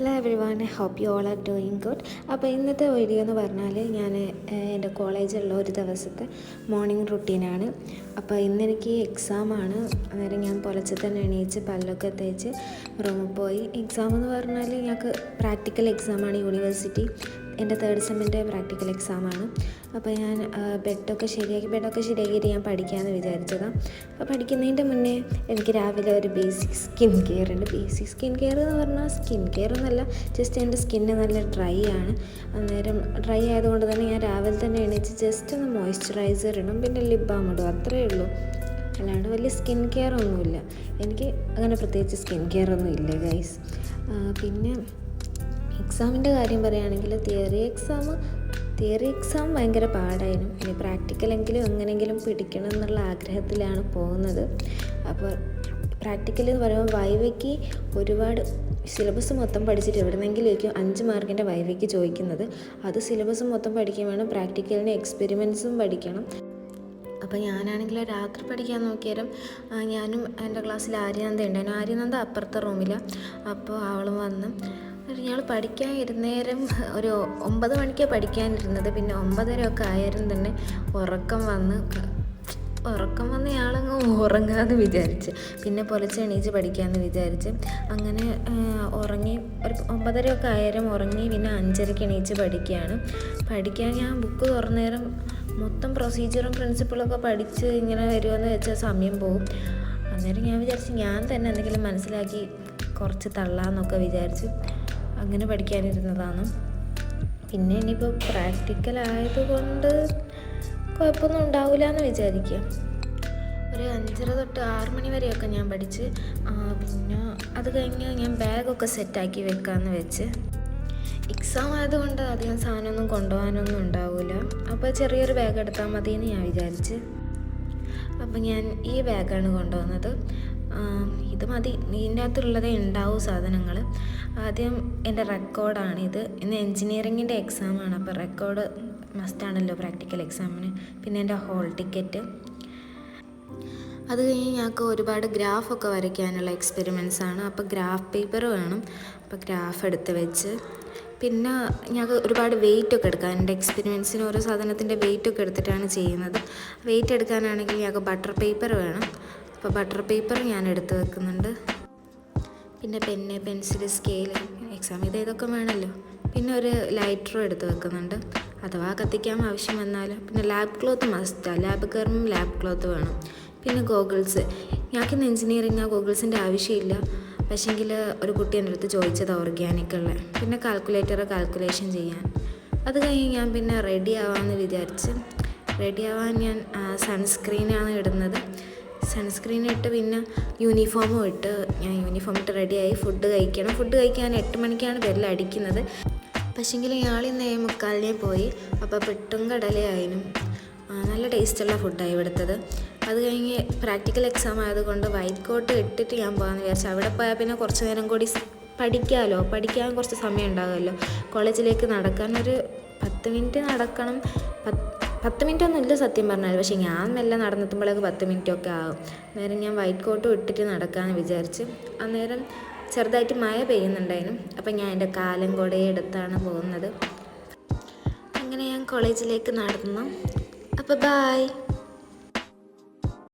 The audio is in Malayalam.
Hello everyone, I hope you all are doing good. അപ്പോൾ ഇന്നത്തെ വീഡിയോ എന്ന് പറഞ്ഞാൽ ഞാൻ എൻ്റെ കോളേജിലുള്ള ഒരു ദിവസത്തെ മോർണിംഗ് റുട്ടീനാണ്. അപ്പോൾ ഇന്നെനിക്ക് എക്സാമാണ്. അന്നേരം ഞാൻ പുലർച്ചെ തന്നെ എണീച്ച് പല്ലൊക്കെ തേച്ച് റൂമിൽ പോയി. എക്സാം എന്ന് പറഞ്ഞാൽ ഞങ്ങൾക്ക് പ്രാക്ടിക്കൽ എക്സാമാണ്. യൂണിവേഴ്സിറ്റി എൻ്റെ തേർഡ് സെമ്മിൻ്റെ പ്രാക്ടിക്കൽ എക്സാമാണ്. അപ്പോൾ ഞാൻ ബെഡൊക്കെ ശരിയാക്കിയിട്ട് ഞാൻ പഠിക്കാമെന്ന് വിചാരിച്ചതാണ്. അപ്പോൾ പഠിക്കുന്നതിൻ്റെ മുന്നേ എനിക്ക് രാവിലെ ഒരു ബേസിക് സ്കിൻ കെയർ ഉണ്ട്. ബേസിക് സ്കിൻ കെയർ എന്ന് പറഞ്ഞാൽ സ്കിൻ കെയർ എന്നല്ല, ജസ്റ്റ് എൻ്റെ സ്കിന്ന് നല്ല ഡ്രൈ ആണ്. അന്നേരം ഡ്രൈ ആയതുകൊണ്ട് തന്നെ ഞാൻ രാവിലെ തന്നെ എണീച്ച് ജസ്റ്റ് ഒന്ന് മോയ്സ്ചറൈസർ ഇടും, പിന്നെ ലിപ് ബാം ഇടും, അത്രയേ ഉള്ളൂ. അല്ലാണ്ട് വലിയ സ്കിൻ കെയർ ഒന്നുമില്ല. എനിക്ക് അങ്ങനെ പ്രത്യേകിച്ച് സ്കിൻ കെയർ ഒന്നും ഇല്ല ഗൈസ്. പിന്നെ എക്സാമിൻ്റെ കാര്യം പറയുകയാണെങ്കിൽ തിയറി എക്സാം ഭയങ്കര പാടായിരുന്നു. ഇനി പ്രാക്ടിക്കലെങ്കിലും എങ്ങനെയെങ്കിലും പിടിക്കണം എന്നുള്ള ആഗ്രഹത്തിലാണ് പോകുന്നത്. അപ്പോൾ പ്രാക്ടിക്കൽ എന്ന് പറയുമ്പോൾ വൈവയ്ക്ക് ഒരുപാട് സിലബസ് മൊത്തം പഠിച്ചിട്ട് എവിടെന്നെങ്കിലേക്കും 5 മാർക്കിൻ്റെ വൈവയ്ക്ക് ചോദിക്കുന്നത്. അത് സിലബസ് മൊത്തം പഠിക്കാൻ വേണം, പ്രാക്ടിക്കലിന് എക്സ്പെരിമെൻറ്റ്സും പഠിക്കണം. അപ്പോൾ ഞാനാണെങ്കിൽ രാത്രി പഠിക്കാൻ നോക്കിയാലും ഞാനും എൻ്റെ ക്ലാസ്സിൽ ആര്യനന്ദ ഉണ്ടായിരുന്നു. ആര്യനന്ദ അപ്പുറത്തെ റൂമിലാണ്. അപ്പോൾ അവളും വന്ന് ഞങ്ങൾ പഠിക്കാൻ ഇരുന്നേരം ഒരു 9 മണിക്കാണ് പഠിക്കാനിരുന്നത്. പിന്നെ 9:30 ഒക്കെ ആയാലും തന്നെ ഉറക്കം വന്ന് ഞങ്ങളങ്ങ് ഉറങ്ങാമെന്ന് വിചാരിച്ച്, പിന്നെ പുലർച്ചെ എണീച്ച് പഠിക്കാമെന്ന് വിചാരിച്ച് അങ്ങനെ ഉറങ്ങി. ഒരു 9:30 ഒക്കെ ആയാലും ഉറങ്ങി. പിന്നെ 5:30 എണീച്ച് പഠിക്കാൻ ഞാൻ ബുക്ക് തുറന്നേരം മൊത്തം പ്രൊസീജിയറും പ്രിൻസിപ്പിളൊക്കെ പഠിച്ച് ഇങ്ങനെ വരുമെന്ന് വെച്ചാൽ സമയം പോകും. അന്നേരം ഞാൻ വിചാരിച്ച് ഞാൻ തന്നെ എന്തെങ്കിലും മനസ്സിലാക്കി കുറച്ച് തള്ളാമെന്നൊക്കെ വിചാരിച്ച് അങ്ങനെ പഠിക്കാനിരുന്നതാണ്. പിന്നെ ഇനിയിപ്പോൾ പ്രാക്ടിക്കൽ ആയതുകൊണ്ട് കുഴപ്പമൊന്നും ഉണ്ടാവില്ല എന്ന് വിചാരിക്കുക. ഒരു 5:30 തൊട്ട് 6 മണി വരെയൊക്കെ ഞാൻ പഠിച്ച് പിന്നെ അത് കഴിഞ്ഞ് ഞാൻ ബാഗൊക്കെ സെറ്റാക്കി വെക്കാമെന്ന് വെച്ച്. എക്സാം ആയതുകൊണ്ട് അധികം സാധനമൊന്നും കൊണ്ടുപോകാനൊന്നും ഉണ്ടാവില്ല. അപ്പോൾ ചെറിയൊരു ബാഗ് എടുത്താൽ മതിയെന്ന് ഞാൻ വിചാരിച്ച്. അപ്പോൾ ഞാൻ ഈ ബാഗാണ് കൊണ്ടുപോകുന്നത്. ഇത് മതി, ഇതിൻ്റെ അകത്തുള്ളതേ ഉണ്ടാവും സാധനങ്ങൾ. ആദ്യം എൻ്റെ റെക്കോർഡാണിത്. ഇന്ന് എൻജിനീയറിങ്ങിൻ്റെ എക്സാമാണ്, അപ്പോൾ റെക്കോർഡ് മസ്റ്റാണല്ലോ പ്രാക്ടിക്കൽ എക്സാമിന്. പിന്നെ എൻ്റെ ഹോൾ ടിക്കറ്റ്. അത് കഴിഞ്ഞ് ഞങ്ങൾക്ക് ഒരുപാട് ഗ്രാഫൊക്കെ വരയ്ക്കാനുള്ള എക്സ്പെരിമെൻറ്റ്സാണ്. അപ്പോൾ ഗ്രാഫ് പേപ്പർ വേണം. അപ്പോൾ ഗ്രാഫ് എടുത്ത് വെച്ച് പിന്നെ ഞങ്ങൾക്ക് ഒരുപാട് വെയിറ്റൊക്കെ എടുക്കാൻ. എൻ്റെ എക്സ്പെരിമെൻറ്റ്സിന് ഓരോ സാധനത്തിൻ്റെ വെയിറ്റൊക്കെ എടുത്തിട്ടാണ് ചെയ്യുന്നത്. വെയിറ്റ് എടുക്കാനാണെങ്കിൽ ഞങ്ങൾക്ക് ബട്ടർ പേപ്പർ വേണം. അപ്പോൾ ബട്ടർ പേപ്പർ ഞാൻ എടുത്ത് വെക്കുന്നുണ്ട്. പിന്നെ പെന്ന്, പെൻസിൽ, സ്കെയിൽ, എക്സാം ഇതൊക്കെ വേണമല്ലോ. പിന്നെ ഒരു ലൈറ്ററും എടുത്ത് വെക്കുന്നുണ്ട്, അഥവാ കത്തിക്കാൻ ആവശ്യം വന്നാൽ. പിന്നെ ലാബ് ക്ലോത്ത് മസ്റ്റാണ്. ലാബ് കയറുമ്പം ലാബ് ക്ലോത്ത് വേണം. പിന്നെ ഗോഗിൾസ്. ഞങ്ങൾക്കിന്ന് എൻജിനീയറിംഗ് ഗോഗിൾസിൻ്റെ ആവശ്യമില്ല. പക്ഷേങ്കിൽ ഒരു കുട്ടി എൻ്റെ അടുത്ത് ചോദിച്ചത് ഓർഗാനിക്കുള്ള. പിന്നെ കാൽക്കുലേഷൻ ചെയ്യാൻ. അത് കഴിഞ്ഞ് ഞാൻ പിന്നെ റെഡി ആവാമെന്ന് വിചാരിച്ച്. റെഡി ആവാൻ ഞാൻ സൺസ്ക്രീനാണ് ഇടുന്നത്. സൺസ്ക്രീൻ ഇട്ട് പിന്നെ യൂണിഫോമും ഇട്ട് ഞാൻ റെഡിയായി. ഫുഡ് കഴിക്കാൻ 8 മണിക്കാണ് ബെല്ലടിക്കുന്നത്. പക്ഷേങ്കിൽ ഇയാളിന്ന് 7:45 പോയി. അപ്പോൾ പെട്ടും കടലയായിരുന്നു. നല്ല ടേസ്റ്റുള്ള ഫുഡായി ഇവിടുത്തത്. അത് കഴിഞ്ഞ് പ്രാക്ടിക്കൽ എക്സാം ആയതുകൊണ്ട് വൈറ്റ് കോട്ട് ഇട്ടിട്ട് ഞാൻ പോകാമെന്ന് വിചാരിച്ചു. അവിടെ പോയാൽ പിന്നെ കുറച്ച് നേരം കൂടി പഠിക്കാൻ കുറച്ച് സമയം ഉണ്ടാകുമല്ലോ. കോളേജിലേക്ക് നടക്കാൻ ഒരു 10 മിനിറ്റ് നടക്കണം. 10 മിനിറ്റ് ഒന്നും ഇല്ല സത്യം പറഞ്ഞാൽ. പക്ഷേ ഞാൻ മെല്ലെ നടന്നെത്തുമ്പോഴേക്ക് 10 മിനിറ്റൊക്കെ ആകും. അന്നേരം ഞാൻ വൈറ്റ് കോട്ടും ഇട്ടിട്ട് നടക്കാമെന്ന് വിചാരിച്ച്. അന്നേരം ചെറുതായിട്ട് മഴ പെയ്യുന്നുണ്ടായിരുന്നു. അപ്പം ഞാൻ എൻ്റെ കാലം കൂടെ എടുത്താണ് പോകുന്നത്. അങ്ങനെ ഞാൻ കോളേജിലേക്ക് നടന്നു. അപ്പോൾ ബൈ.